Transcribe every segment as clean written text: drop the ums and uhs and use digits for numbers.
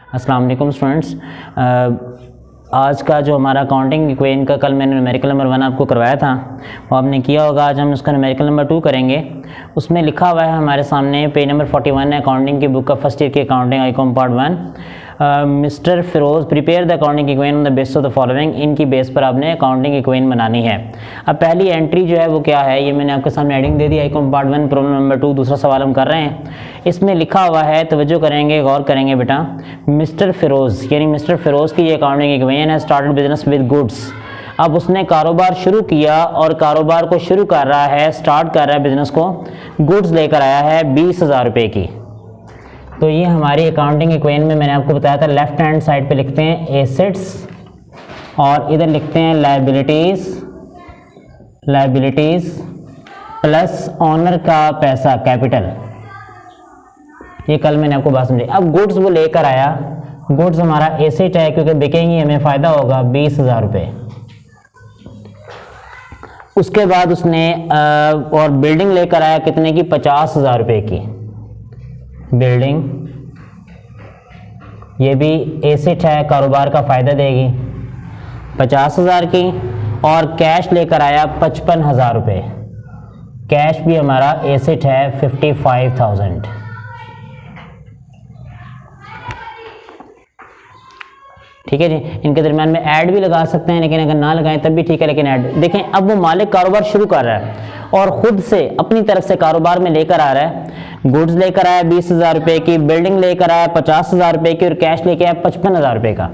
अस्सलाम वालेकुम स्टूडेंट्स। आज का जो हमारा अकाउंटिंग इक्वेशन का कल मैंने न्यूमेरिकल नंबर 1 आपको करवाया था वो आपने किया होगा। आज हम उसका न्यूमेरिकल नंबर 2 करेंगे। उसमें लिखा हुआ है हमारे सामने पेज नंबर 41 है अकाउंटिंग की बुक का फर्स्ट ईयर की accounting Icom part 1। Mister Firoz prepare the accounting equation on the base of the following. इनकी बेस पर आपने अकाउंटिंग इक्वेशन बनानी है। अब पहली एंट्री जो है वो क्या है, ये मैंने आपके सामने हेडिंग दे दी आईकॉम पार्ट 1 प्रॉब्लम नंबर 2। दूसरा सवाल हम कर रहे हैं। इसमें लिखा हुआ है, तवज्जो करेंगे, गौर करेंगे बेटा। मिस्टर फिरोज़ यानी मिस्टर फिरोज़ की ये अकाउंटिंग इक्वेशन है। Started business with goods. अब उसने कारोबार शुरू किया और कारोबार को शुरू कर रहा है, स्टार्ट कर रहा है बिजनेस को, गुड्स लेकर आया है 20,000 रुपये की। तो ये हमारी अकाउंटिंग इक्वेशन में मैंने आपको बताया था लेफ्ट हैंड साइड पे लिखते हैं एसेट्स और इधर लिखते हैं लायबिलिटीज प्लस ऑनर का पैसा कैपिटल। ये कल मैंने आपको बात समझाई। अब गुड्स वो लेकर आया, गुड्स हमारा एसेट है क्योंकि बिकेंगे हमें फ़ायदा होगा 20,000 रुपये। उसके बाद उसने और बिल्डिंग लेकर आया कितने की, 50,000 रुपये की बिल्डिंग। ये भी एसेट है, कारोबार का फ़ायदा देगी 50,000 की। और कैश लेकर आया 55,000 रुपये। कैश भी हमारा एसेट है 55,000। ठीक है जी। इनके दरम्यान में ऐड भी लगा सकते हैं, लेकिन अगर ना लगाएं तब भी ठीक है, लेकिन ऐड देखें। अब वो मालिक कारोबार शुरू कर रहा है और ख़ुद से अपनी तरफ से कारोबार में लेकर आ रहा है। गुड्स लेकर आया 20,000 रुपये की, बिल्डिंग लेकर आया 50,000 रुपये की और कैश लेकर आया 55,000 रुपये का।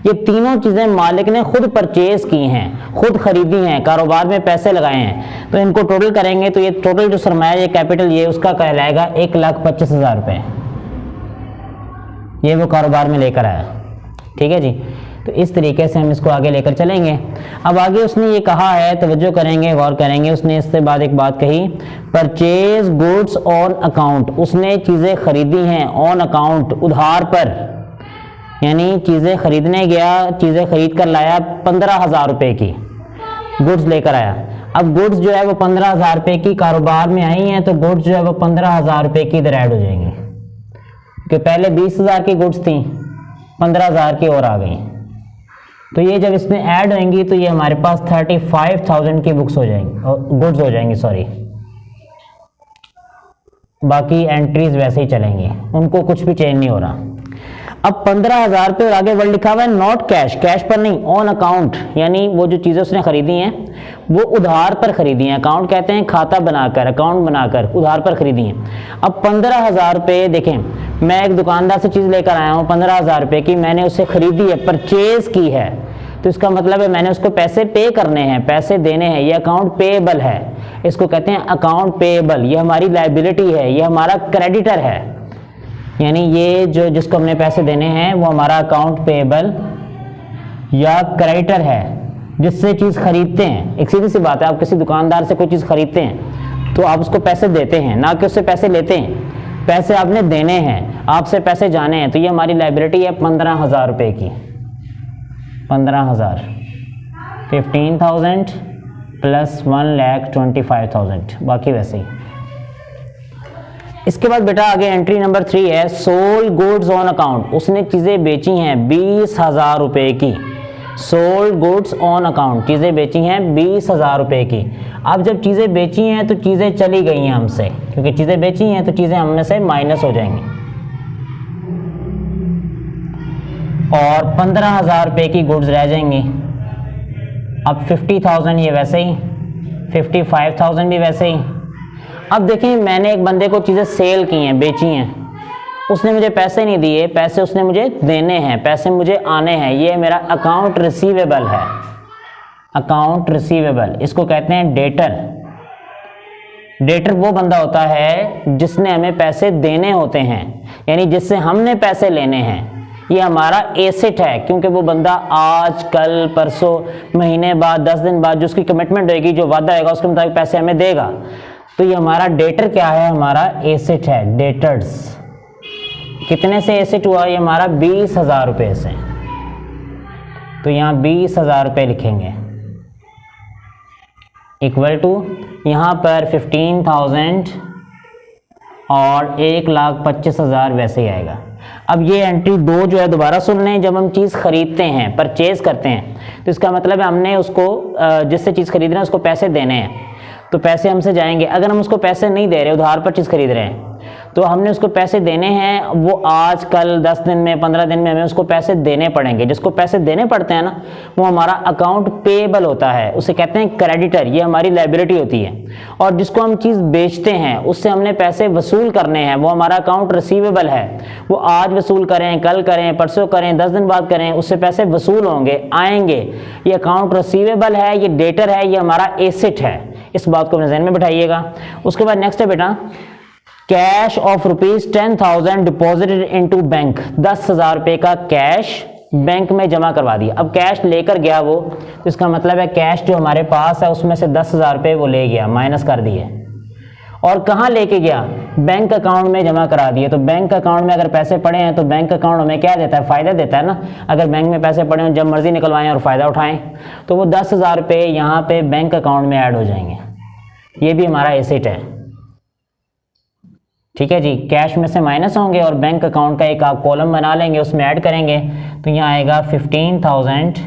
ये तीनों चीज़ें मालिक ने खुद परचेज की हैं, खुद खरीदी हैं, कारोबार में पैसे लगाए हैं। तो इनको टोटल करेंगे तो ये टोटल जो सरमाया, ये कैपिटल, ये उसका कहलाएगा 1,25,000 रुपये। ये वो कारोबार में लेकर आया। ठीक है जी। तो इस तरीके से हम इसको आगे लेकर चलेंगे। अब आगे उसने ये कहा है, तवज्जो करेंगे, गौर करेंगे। उसने इसके बाद एक बात कही, परचेज गुड्स ऑन अकाउंट। उसने चीज़ें खरीदी हैं ऑन अकाउंट, उधार पर, यानी चीज़ें खरीदने गया, चीज़ें खरीद कर लाया 15,000 रुपये की, गुड्स लेकर आया। अब गुड्स जो है वो 15,000 रुपये की कारोबार में आई हैं, तो गुड्स जो है वो 15,000 रुपये की इधर ऐड हो जाएंगी, क्योंकि पहले 20,000 की गुड्स थी, 15,000 की और आ गई। तो ये जब इसमें ऐड होंगी तो ये हमारे पास 35,000 की बुक्स हो जाएंगी, गुड्स हो जाएंगी, सॉरी। बाकी एंट्रीज वैसे ही चलेंगी, उनको कुछ भी चेंज नहीं हो रहा। अब 15,000 पे और आगे वर्ड लिखा हुआ है नॉट कैश, कैश पर नहीं, ऑन अकाउंट, यानी वो जो चीज़ें उसने खरीदी हैं वो उधार पर खरीदी हैं। अकाउंट कहते हैं खाता बनाकर, अकाउंट बनाकर उधार पर खरीदी हैं। अब 15,000 रुपये, देखें, मैं एक दुकानदार से चीज़ लेकर आया हूँ 15,000 रुपये की, मैंने उससे खरीदी है, परचेज की है, तो इसका मतलब है मैंने उसको पैसे पे करने हैं, पैसे देने हैं। ये अकाउंट पेएबल है, इसको कहते हैं अकाउंट पेएबल। ये हमारी लायबिलिटी है, ये हमारा क्रेडिटर है, यानी ये जो जिसको हमने पैसे देने हैं वो हमारा अकाउंट पेएबल या क्रेडिटर है, जिससे चीज़ खरीदते हैं। एक सीधी सी बात है, आप किसी दुकानदार से कोई चीज़ खरीदते हैं तो आप उसको पैसे देते हैं, ना कि उससे पैसे लेते हैं। पैसे आपने देने हैं, आपसे पैसे जाने हैं। तो ये हमारी लायबिलिटी है 15,000 रुपये की। 15,000, 15,000 प्लस 1,25,000, बाकी वैसे ही। इसके बाद बेटा आगे एंट्री नंबर 3 है सोल्ड गुड्स ऑन अकाउंट। उसने चीज़ें बेची हैं 20,000 रुपये की। सोल्ड गुड्स ऑन अकाउंट, चीज़ें बेची हैं 20,000 रुपये की। अब जब चीज़ें बेची हैं तो चीज़ें चली गई हैं हमसे, क्योंकि चीज़ें बेची हैं तो चीज़ें हम में से माइनस हो जाएंगी। और 15,000 रुपये की गुड्स रह जाएंगी। अब 50,000 ये वैसे ही, 55,000 भी वैसे ही। अब देखें, मैंने एक बंदे को चीज़ें सेल की हैं, बेची हैं, उसने मुझे पैसे नहीं दिए, पैसे उसने मुझे देने हैं, पैसे मुझे आने हैं। ये मेरा अकाउंट रिसीवेबल है, अकाउंट रिसीवेबल। इसको कहते हैं डेटर। डेटर वो बंदा होता है जिसने हमें पैसे देने होते हैं, यानी जिससे हमने पैसे लेने हैं। ये हमारा एसेट है, क्योंकि वो बंदा आज, कल, परसों, महीने बाद, 10 दिन बाद जो उसकी कमिटमेंट होगी, जो वादा होगा, उसके मुताबिक पैसे हमें देगा। तो ये हमारा डेटर क्या है, हमारा एसेट है, डेटर्स। कितने से एसेट हुआ, ये हमारा 20,000 रुपये से। तो यहाँ 20,000 रुपये लिखेंगे, इक्वल टू यहाँ पर 15,000 और 1,25,000 वैसे ही आएगा। अब ये एंट्री 2 जो है दोबारा सुन लें, जब हम चीज़ खरीदते हैं, परचेज करते हैं, तो इसका मतलब है हमने उसको जिससे चीज़ खरीद रहे हैं उसको पैसे देने हैं, तो पैसे हमसे जाएंगे। अगर हम उसको पैसे नहीं दे रहे, उधार पर चीज़ खरीद रहे हैं, तो हमने उसको पैसे देने हैं, वो आज कल 10 दिन में 15 दिन में हमें उसको पैसे देने पड़ेंगे। जिसको पैसे देने पड़ते हैं ना, वो हमारा अकाउंट पेएबल होता है, उसे कहते हैं क्रेडिटर, ये हमारी लायबिलिटी होती है। और जिसको हम चीज़ बेचते हैं, उससे हमने पैसे वसूल करने हैं, वो हमारा अकाउंट रिसीवेबल है। वो आज वसूल करें, कल करें, परसों करें, 10 दिन बाद करें, उससे पैसे वसूल होंगे, आएंगे। ये अकाउंट रिसीवेबल है, ये डेटर है, ये हमारा एसेट है। इस बात को अपने ज़हन में बिठाइएगा। उसके बाद नेक्स्ट है बेटा, cash of ₹10,000 deposited into bank. 10,000 रुपये का कैश बैंक में जमा करवा दिया। अब कैश लेकर गया वो, तो इसका मतलब है कैश जो हमारे पास है उसमें से 10,000 रुपये वो ले गया, माइनस कर दिए। और कहाँ लेके गया? बैंक अकाउंट में जमा करा दिए। तो बैंक अकाउंट में अगर पैसे पड़े हैं तो बैंक अकाउंट हमें क्या देता है? फ़ायदा देता है ना। अगर बैंक में पैसे पड़े हों, जब मर्जी निकलवाएं और फ़ायदा उठाएं, तो वो 10,000 रुपये यहाँ पे बैंक अकाउंट में ऐड हो जाएंगे। ये भी हमारा एसेट है, ठीक है जी। कैश में से माइनस होंगे और बैंक अकाउंट का एक आप कॉलम बना लेंगे, उसमें ऐड करेंगे, तो यहाँ आएगा 15,000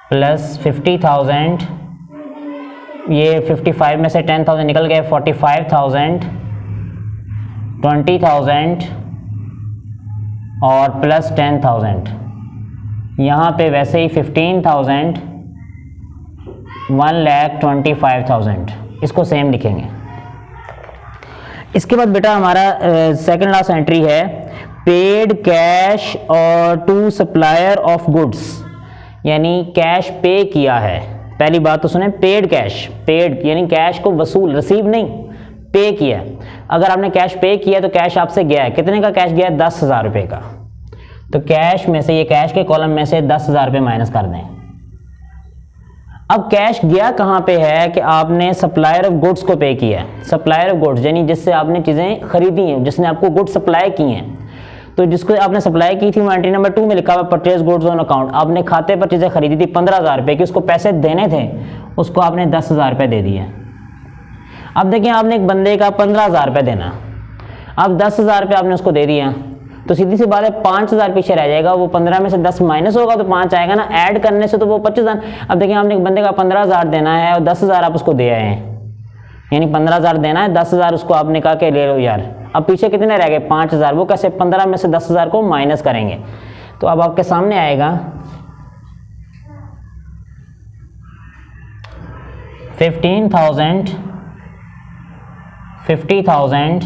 प्लस 50,000, ये 55 में से 10,000 निकल गए, 45,000, 20,000 और प्लस 10,000। यहाँ पे वैसे ही 15,000, 1,25,000, इसको सेम लिखेंगे। इसके बाद बेटा हमारा सेकंड लास्ट एंट्री है, पेड कैश और टू सप्लायर ऑफ गुड्स, यानी कैश पे किया है। पहली बात तो सुने, पेड कैश, पेड यानी कैश को वसूल, रिसीव नहीं, पे किया। अगर आपने कैश पे किया तो कैश आपसे गया है, कितने का कैश गया है? 10,000 रुपये का। तो कैश में से, ये कैश के कॉलम में से 10,000 रुपये माइनस कर दें। अब कैश गया कहाँ पे है कि आपने सप्लायर ऑफ गुड्स को पे किया है। सप्लायर ऑफ गुड्स यानी जिससे आपने चीज़ें खरीदी हैं, जिसने आपको गुड्स सप्लाई की हैं। तो जिसको आपने सप्लाई की थी, वो एंट्री नंबर 2 में लिखा हुआ परचेज गुड्स ऑन अकाउंट। आपने खाते पर चीज़ें खरीदी थी 15,000 रुपये की, उसको पैसे देने थे, उसको आपने 10,000 रुपये दे दिए। अब देखिए, आपने एक बंदे का 15,000 रुपये देना, अब 10,000 रुपये आपने उसको दे दिया, तो सीधी सी बात है 5,000 पीछे रह जाएगा। वो 15 में से 10 माइनस होगा तो 5 आएगा ना, ऐड करने से तो वो 25,000। अब देखिए, आपने एक बंदे का 15,000 देना है और 10,000 आप उसको दे आए हैं, यानी 15,000 देना है, 10,000 उसको आपने कहा कि ले लो यार। अब पीछे कितने रह गए? 5,000। वो कैसे? 15 में से 10,000 को माइनस करेंगे। तो अब आपके सामने आएगा 15,000, 50,000,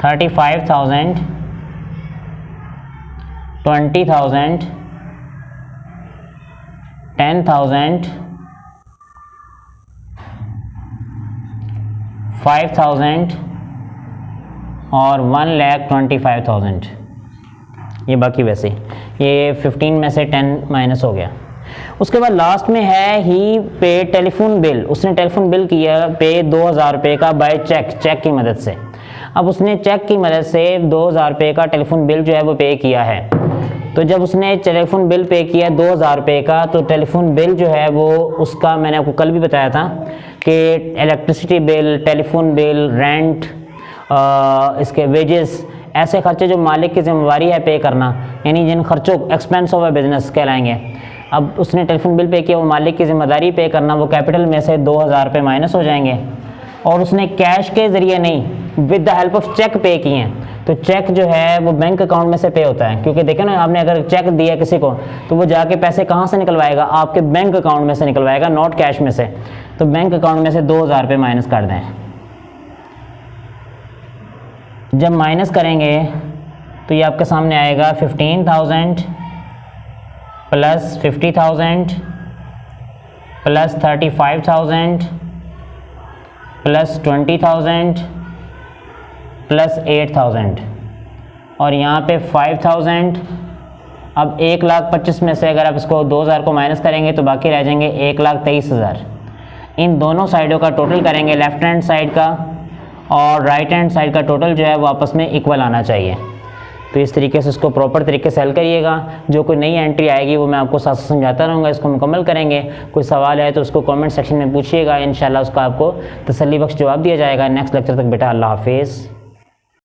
35,000, 20,000, 10,000, 5,000 और 1,25,000। ये बाकी वैसे ये 15 में से 10 माइनस हो गया। उसके बाद लास्ट में है ही पे टेलीफोन बिल। उसने टेलीफोन बिल किया पे 2,000 रुपये का बाय चेक, चेक की मदद से। अब उसने चेक की मदद से 2,000 रुपये का टेलीफोन बिल जो है वो पे किया है। तो जब उसने टेलीफोन बिल पे किया 2,000 रुपये का, तो टेलीफोन बिल जो है वो उसका, मैंने आपको कल भी बताया था कि electricity bill, telephone bill, rent, इसके वेजेस, ऐसे खर्चे जो मालिक की जिम्मेवारी है पे करना, यानी जिन खर्चों, एक्सपेंस ऑफ बिजनेस कहलाएंगे। अब उसने टेलीफोन बिल पे किया, वो मालिक की जिम्मेदारी पे करना, वो कैपिटल में से 2,000 रुपये माइनस हो जाएंगे। और उसने कैश के ज़रिए नहीं, with the help of cheque पे किए हैं। तो चेक जो है वो बैंक अकाउंट में से पे होता है, क्योंकि देखें ना, आपने अगर चेक दिया किसी को तो वो जाके पैसे कहाँ से निकलवाएगा? आपके बैंक अकाउंट में से निकलवाएगा, नॉट कैश में से। तो बैंक अकाउंट में से 2,000 रुपये माइनस कर दें। जब माइनस करेंगे तो ये आपके सामने आएगा 15,000 प्लस 50,000 प्लस 35,000 प्लस 20,000 प्लस 8,000 और यहाँ पे 5,000। अब 1,25,000 में से अगर आप इसको 2,000 को माइनस करेंगे तो बाकी रह जाएंगे 1,23,000। इन दोनों साइडों का टोटल करेंगे, लेफ्ट हैंड साइड का और राइट हैंड साइड का टोटल जो है वो आपस में इक्वल आना चाहिए। तो इस तरीके से इसको प्रॉपर तरीके से हल करिएगा। जो कोई नई एंट्री आएगी वो मैं आपको साथ साथ समझाता रहूँगा, इसको मुकम्मल करेंगे। कोई सवाल है तो उसको कमेंट सेक्शन में पूछिएगा, इंशाल्लाह उसका आपको तसल्ली बख्श जवाब दिया जाएगा। नेक्स्ट लेक्चर तक बेटा, अल्लाह हाफिज़।